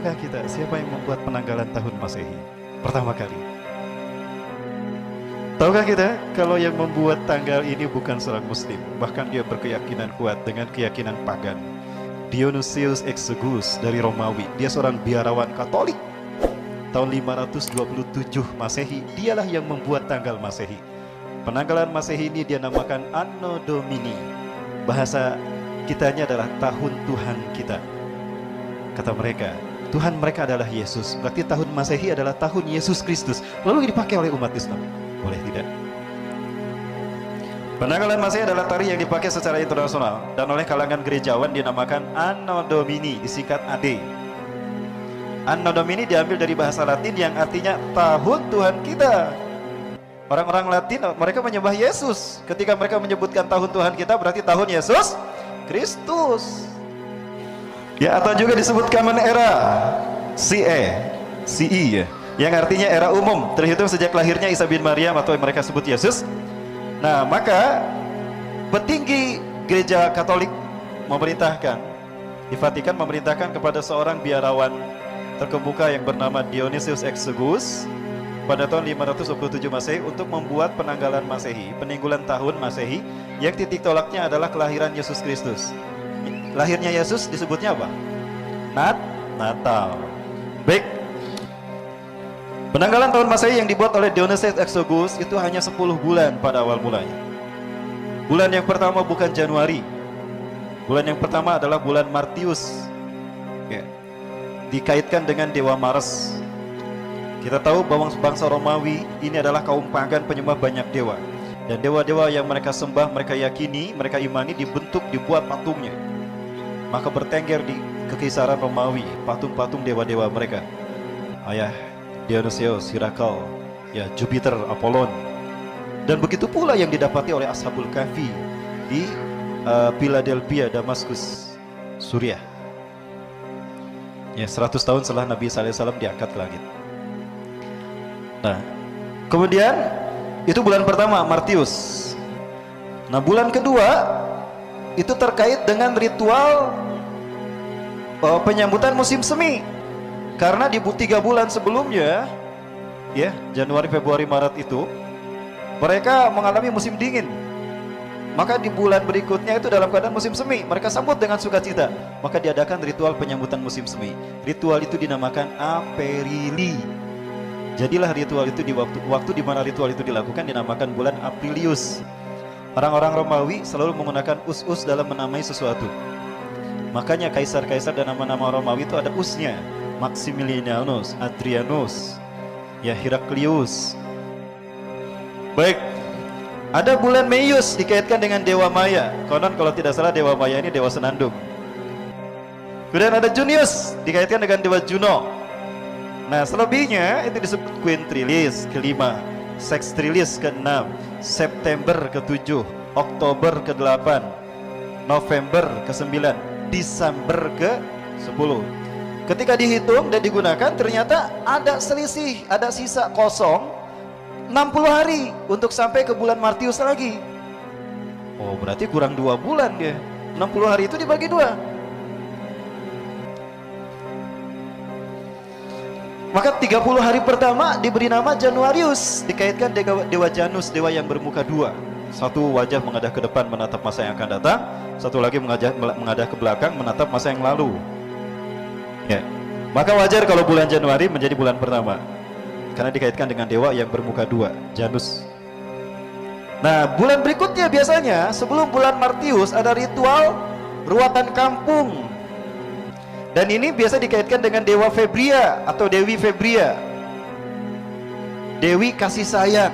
Tahukah kita siapa yang membuat penanggalan tahun Masehi pertama kali? Tahukah kita kalau yang membuat tanggal ini bukan seorang muslim, bahkan dia berkeyakinan kuat dengan keyakinan pagan. Dionysius Exiguus dari Romawi, dia seorang biarawan Katolik. Tahun 527 Masehi, dialah yang membuat tanggal Masehi. Penanggalan Masehi ini dia namakan Anno Domini. Bahasa kitanya adalah tahun Tuhan kita. Kata mereka, Tuhan mereka adalah Yesus. Berarti tahun Masehi adalah tahun Yesus Kristus. Lalu dipakai oleh umat Islam. Boleh tidak? Penanggalan Masehi adalah tari yang dipakai secara internasional dan oleh kalangan gerejawan dinamakan Anno Domini, disingkat AD. Anno Domini diambil dari bahasa Latin yang artinya tahun Tuhan kita. Orang-orang Latin mereka menyembah Yesus. Ketika mereka menyebutkan tahun Tuhan kita berarti tahun Yesus Kristus. Ya, atau juga disebut Common Era, CE ya, yang artinya era umum, terhitung sejak lahirnya Isa bin Maryam atau yang mereka sebut Yesus. Nah, maka petinggi gereja Katolik memerintahkan, di Vatikan memerintahkan kepada seorang biarawan terkemuka yang bernama Dionysius Exiguus pada tahun 527 Masehi untuk membuat penanggalan Masehi, peninggalan tahun Masehi yang titik tolaknya adalah kelahiran Yesus Kristus. Lahirnya Yesus disebutnya apa? Natal. Baik. Penanggalan tahun Masehi yang dibuat oleh Dionysius Exiguus itu hanya 10 bulan pada awal mulanya. Bulan yang pertama bukan Januari. Bulan yang pertama adalah bulan Martius. Ya. Dikaitkan dengan dewa Mars. Kita tahu bahwa bangsa Romawi ini adalah kaum pagan penyembah banyak dewa. Dan dewa-dewa yang mereka sembah, mereka yakini, mereka imani dibentuk, dibuat patungnya. Maka bertengger di kekaisaran Romawi patung-patung dewa-dewa mereka. Ayah Dionysius, Herakles, ya Jupiter, Apollon. Dan begitu pula yang didapati oleh Ashabul Kahfi di Philadelphia, Damaskus, Suriah. Ya, 100 tahun setelah Nabi sallallahu alaihi wasallam diangkat ke langit. Nah, kemudian itu bulan pertama Martius. Nah, bulan kedua itu terkait dengan ritual penyambutan musim semi. Karena di 3 bulan sebelumnya, ya, Januari, Februari, Maret itu mereka mengalami musim dingin. Maka di bulan berikutnya itu dalam keadaan musim semi, mereka sambut dengan sukacita. Maka diadakan ritual penyambutan musim semi. Ritual itu dinamakan Aperili. Jadilah ritual itu di waktu di mana ritual itu dilakukan dinamakan bulan Aprilius. Orang-orang Romawi selalu menggunakan us-us dalam menamai sesuatu. Makanya kaisar-kaisar dan nama-nama Romawi itu ada usnya. Maximilianus, Adrianus, ya Heraklius. Baik. Ada bulan Meius dikaitkan dengan dewa Maya. Konon kalau tidak salah dewa Maya ini dewa senandung. Kemudian ada Junius dikaitkan dengan dewa Juno. Nah, selebihnya itu disebut Quintrilis kelima, Sextilis keenam, September ke-7, Oktober ke-8, November ke-9, Desember ke-10. Ketika dihitung dan digunakan ternyata ada selisih, ada sisa kosong 60 hari untuk sampai ke bulan Martius lagi. Oh, berarti kurang 2 bulan ya. 60 hari itu dibagi 2. Maka 30 hari pertama diberi nama Januarius, dikaitkan dewa Janus, dewa yang bermuka 2. Satu wajah menghadap ke depan menatap masa yang akan datang, satu lagi menghadap ke belakang menatap masa yang lalu. Ya. Maka wajar kalau bulan Januari menjadi bulan pertama, karena dikaitkan dengan dewa yang bermuka 2, Janus. Nah, bulan berikutnya biasanya sebelum bulan Martius ada ritual ruatan kampung. Dan ini biasa dikaitkan dengan dewa Febria atau Dewi Febria. Dewi kasih sayang,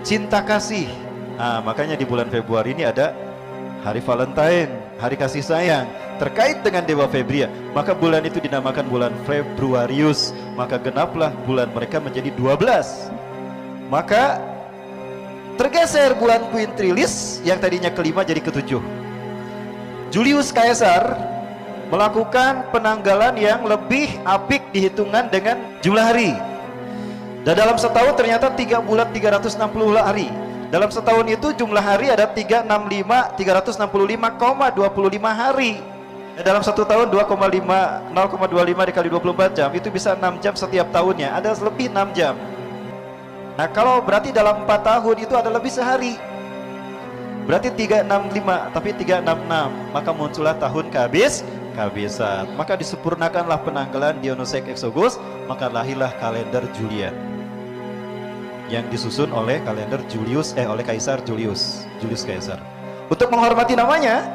cinta kasih. Nah, makanya di bulan Februari ini ada hari Valentine, hari kasih sayang, terkait dengan dewa Febria. Maka bulan itu dinamakan bulan Februarius. Maka genaplah bulan mereka menjadi 12. Maka tergeser bulan Quintrilis yang tadinya kelima jadi ke-7. Julius Caesar melakukan penanggalan yang lebih apik dihitungan dengan jumlah hari. Dan dalam setahun ternyata 3 bulan 360 hari. Dalam setahun itu jumlah hari ada 365,25 hari. Dalam satu tahun 0,25 dikali 24 jam itu bisa 6 jam setiap tahunnya, ada lebih 6 jam. Nah kalau berarti dalam 4 tahun itu ada lebih sehari, berarti 365, tapi 366, maka muncullah tahun kehabisan. Maka disempurnakanlah penanggalan Dionysius Exogus, maka lahirlah kalender Julian yang disusun oleh kalender oleh Kaisar Julius Caesar. Untuk menghormati namanya,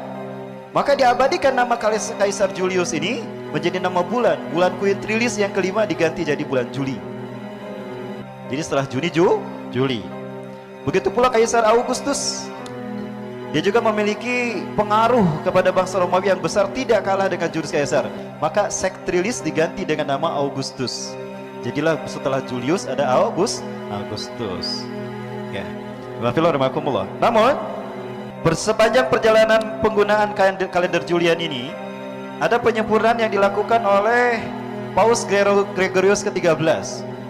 maka diabadikan nama Kaisar Julius ini menjadi nama bulan Quintilis yang kelima diganti jadi bulan Juli. Jadi setelah Juni, Juli. Begitu pula Kaisar Augustus. Dia juga memiliki pengaruh kepada bangsa Romawi yang besar, tidak kalah dengan Julius Caesar. Maka Sextilis diganti dengan nama Augustus. Jadilah setelah Julius ada Augustus. Ya. Namun sepanjang perjalanan penggunaan kalender Julian ini, ada penyempurnaan yang dilakukan oleh Paus Gregorius ke-13,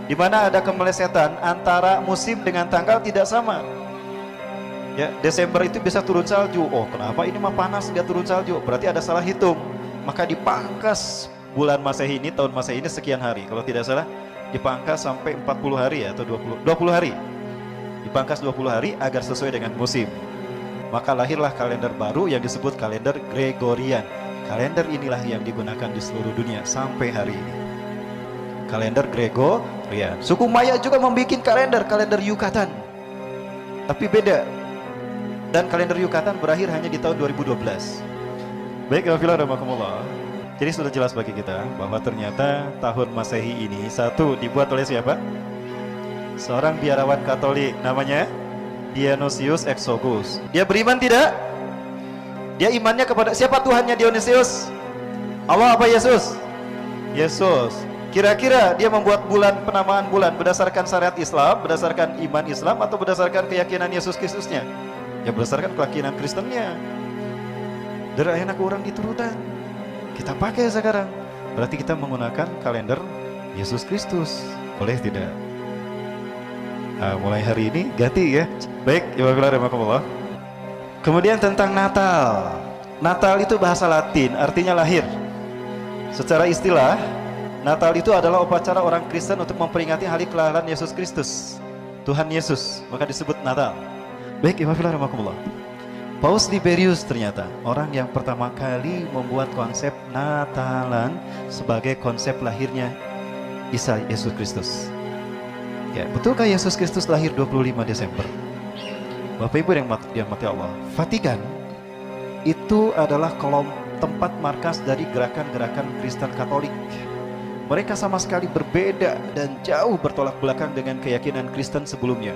di mana ada kemelesetan antara musim dengan tanggal tidak sama. Ya, Desember itu bisa turun salju. Oh, kenapa ini mah panas nggak turun salju? Berarti ada salah hitung. Maka dipangkas bulan Masehi ini, tahun Masehi ini sekian hari. Kalau tidak salah, dipangkas sampai 40 hari atau 20 hari. Dipangkas 20 hari agar sesuai dengan musim. Maka lahirlah kalender baru yang disebut kalender Gregorian. Kalender inilah yang digunakan di seluruh dunia sampai hari ini. Kalender Gregorian. Suku Maya juga membuat kalender Yucatan. Tapi beda. Dan kalender Yucatan berakhir hanya di tahun 2012. Baik, Alhamdulillah. Jadi sudah jelas bagi kita bahwa ternyata tahun Masehi ini satu dibuat oleh siapa? Seorang biarawan Katolik namanya Dionysius Exogus. Dia beriman tidak? Dia imannya kepada siapa Tuhannya Dionysius? Allah apa Yesus? Yesus. Kira-kira dia membuat penamaan bulan berdasarkan syariat Islam, berdasarkan iman Islam, atau berdasarkan keyakinan Yesus Kristusnya? Ya berdasarkan keyakinan Kristennya. Dari enak orang diturutan. Kita pakai sekarang. Berarti kita menggunakan kalender Yesus Kristus. Boleh tidak? Mulai hari ini ganti ya. Baik, Alhamdulillah. Kemudian tentang Natal. Natal itu bahasa Latin, artinya lahir. Secara istilah, Natal itu adalah upacara orang Kristen untuk memperingati hari kelahiran Yesus Kristus, Tuhan Yesus, maka disebut Natal. Baik, Alhamdulillah. Paus Liberius ternyata orang yang pertama kali membuat konsep Natalan sebagai konsep lahirnya Isa Yesus Kristus. Ya, betulkah Yesus Kristus lahir 25 Desember? Bapak Ibu yang dirahmati Allah, Vatikan itu adalah tempat markas dari gerakan-gerakan Kristen Katolik. Mereka sama sekali berbeda dan jauh bertolak belakang dengan keyakinan Kristen sebelumnya.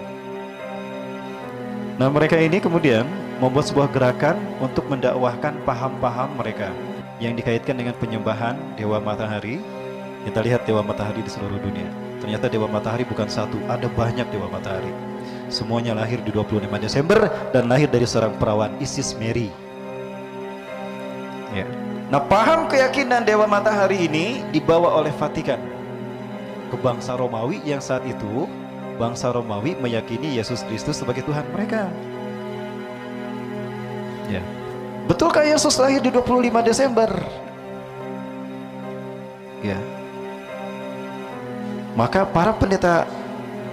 Nah, mereka ini kemudian membuat sebuah gerakan untuk mendakwahkan paham-paham mereka yang dikaitkan dengan penyembahan dewa matahari. Kita lihat dewa matahari di seluruh dunia. Ternyata dewa matahari bukan satu, ada banyak dewa matahari. Semuanya lahir di 25 Desember dan lahir dari seorang perawan, Isis Mary. Ya. Nah, paham keyakinan dewa matahari ini dibawa oleh Vatikan ke bangsa Romawi yang saat itu bangsa Romawi meyakini Yesus Kristus sebagai Tuhan mereka. Ya. Betulkah Yesus lahir di 25 Desember? Ya. Maka para pendeta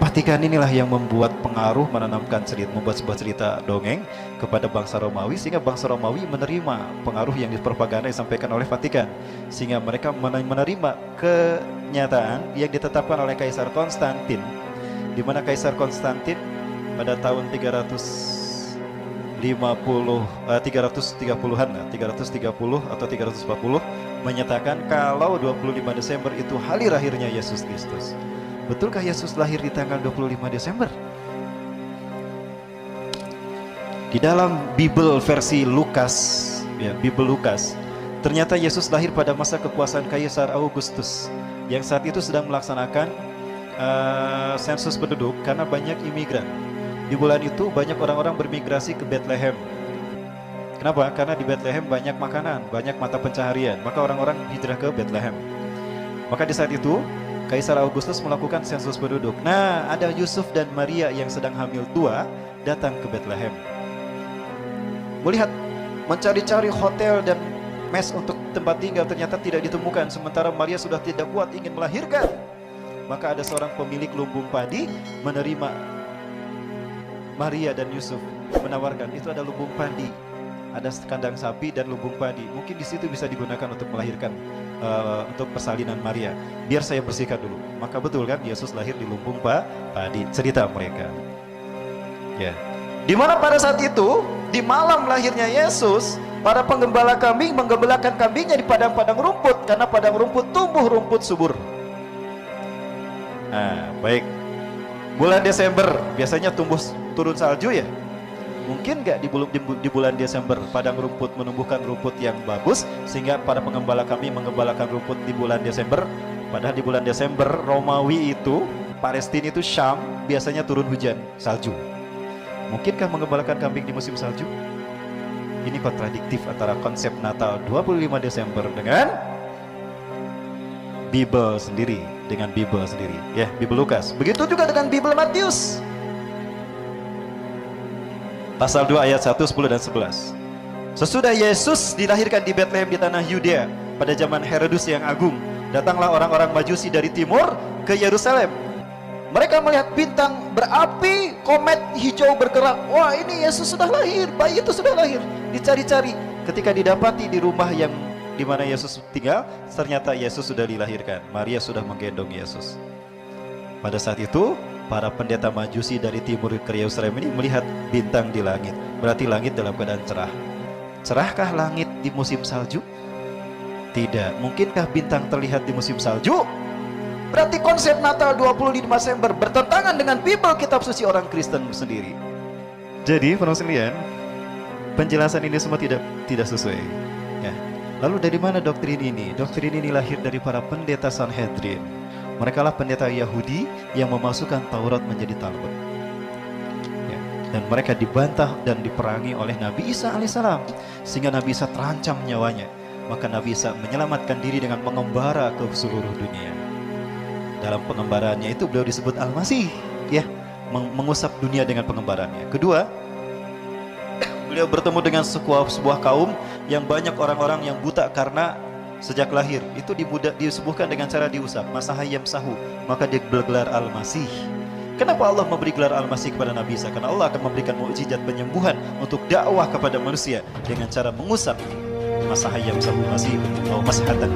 Vatikan inilah yang membuat pengaruh, membuat sebuah cerita dongeng kepada bangsa Romawi, sehingga bangsa Romawi menerima pengaruh yang dipropaganda disampaikan oleh Vatikan, sehingga mereka menerima kenyataan yang ditetapkan oleh Kaisar Konstantin, di mana Kaisar Konstantin pada tahun 330-an, 330 atau 340 menyatakan kalau 25 Desember itu hari lahirnya Yesus Kristus. Betulkah Yesus lahir di tanggal 25 Desember? Di dalam Bible versi Lukas, ya, Bible Lukas, ternyata Yesus lahir pada masa kekuasaan Kaisar Augustus yang saat itu sedang melaksanakan sensus penduduk karena banyak imigran. Di bulan itu banyak orang-orang bermigrasi ke Bethlehem. Kenapa? Karena di Bethlehem banyak makanan, banyak mata pencaharian. Maka orang-orang hijrah ke Bethlehem. Maka di saat itu Kaisar Augustus melakukan sensus penduduk. Nah, ada Yusuf dan Maria yang sedang hamil tua datang ke Bethlehem. Melihat, mencari-cari hotel dan mes untuk tempat tinggal ternyata tidak ditemukan. Sementara Maria sudah tidak kuat ingin melahirkan. Maka ada seorang pemilik lumbung padi menerima Maria dan Yusuf, menawarkan, itu ada lumbung padi, ada kandang sapi dan lumbung padi. Mungkin di situ bisa digunakan untuk melahirkan, untuk persalinan Maria. Biar saya bersihkan dulu. Maka betul kan, Yesus lahir di lumbung padi. Cerita mereka. Ya. Di mana pada saat itu, di malam lahirnya Yesus, para penggembala kambing menggembalakan kambingnya di padang-padang rumput, karena padang rumput tumbuh rumput subur. Nah, baik. Bulan Desember biasanya turun salju ya. Mungkin nggak di bulan Desember padang rumput menumbuhkan rumput yang bagus sehingga para penggembala kami menggembalakan rumput di bulan Desember. Padahal di bulan Desember Romawi itu, Palestina itu Syam, biasanya turun hujan salju. Mungkinkah menggembalakan kambing di musim salju? Ini kontradiktif antara konsep Natal 25 Desember dengan Bible sendiri, ya, Bible Lukas. Begitu juga dengan Bible Matius. Pasal 2 ayat 1, 10 dan 11. Sesudah Yesus dilahirkan di Bethlehem di tanah Yudea pada zaman Herodus yang agung, datanglah orang-orang Majusi dari timur ke Yerusalem. Mereka melihat bintang berapi, komet hijau bergerak. Wah, ini Yesus sudah lahir, bayi itu sudah lahir. Dicari-cari, ketika didapati di rumah yang di mana Yesus tinggal, ternyata Yesus sudah dilahirkan. Maria sudah menggendong Yesus. Pada saat itu, para pendeta Majusi dari timur ke Yerusalem ini melihat bintang di langit. Berarti langit dalam keadaan cerah. Cerahkah langit di musim salju? Tidak. Mungkinkah bintang terlihat di musim salju? Berarti konsep Natal 25 Desember bertentangan dengan Bible, kitab suci orang Kristen sendiri. Jadi, para sekalian, penjelasan ini semua tidak sesuai. Ya. Lalu dari mana doktrin ini? Doktrin ini lahir dari para pendeta Sanhedrin. Mereka lah pendeta Yahudi yang memasukkan Taurat menjadi Talmud. Ya. Dan mereka dibantah dan diperangi oleh Nabi Isa alaihissalam, sehingga Nabi Isa terancam nyawanya. Maka Nabi Isa menyelamatkan diri dengan mengembara ke seluruh dunia. Dalam pengembaraannya itu beliau disebut Al-Masih, ya, mengusap dunia dengan pengembaraannya. Kedua, beliau bertemu dengan sebuah kaum yang banyak orang-orang yang buta karena sejak lahir itu disembuhkan dengan cara diusap, masahayam sahu, maka dia bergelar Al-Masih. Kenapa Allah memberi gelar Al-Masih kepada Nabi Isa? Karena Allah akan memberikan mukjizat penyembuhan untuk dakwah kepada manusia dengan cara mengusap masahayam sahu masih atau mashatan.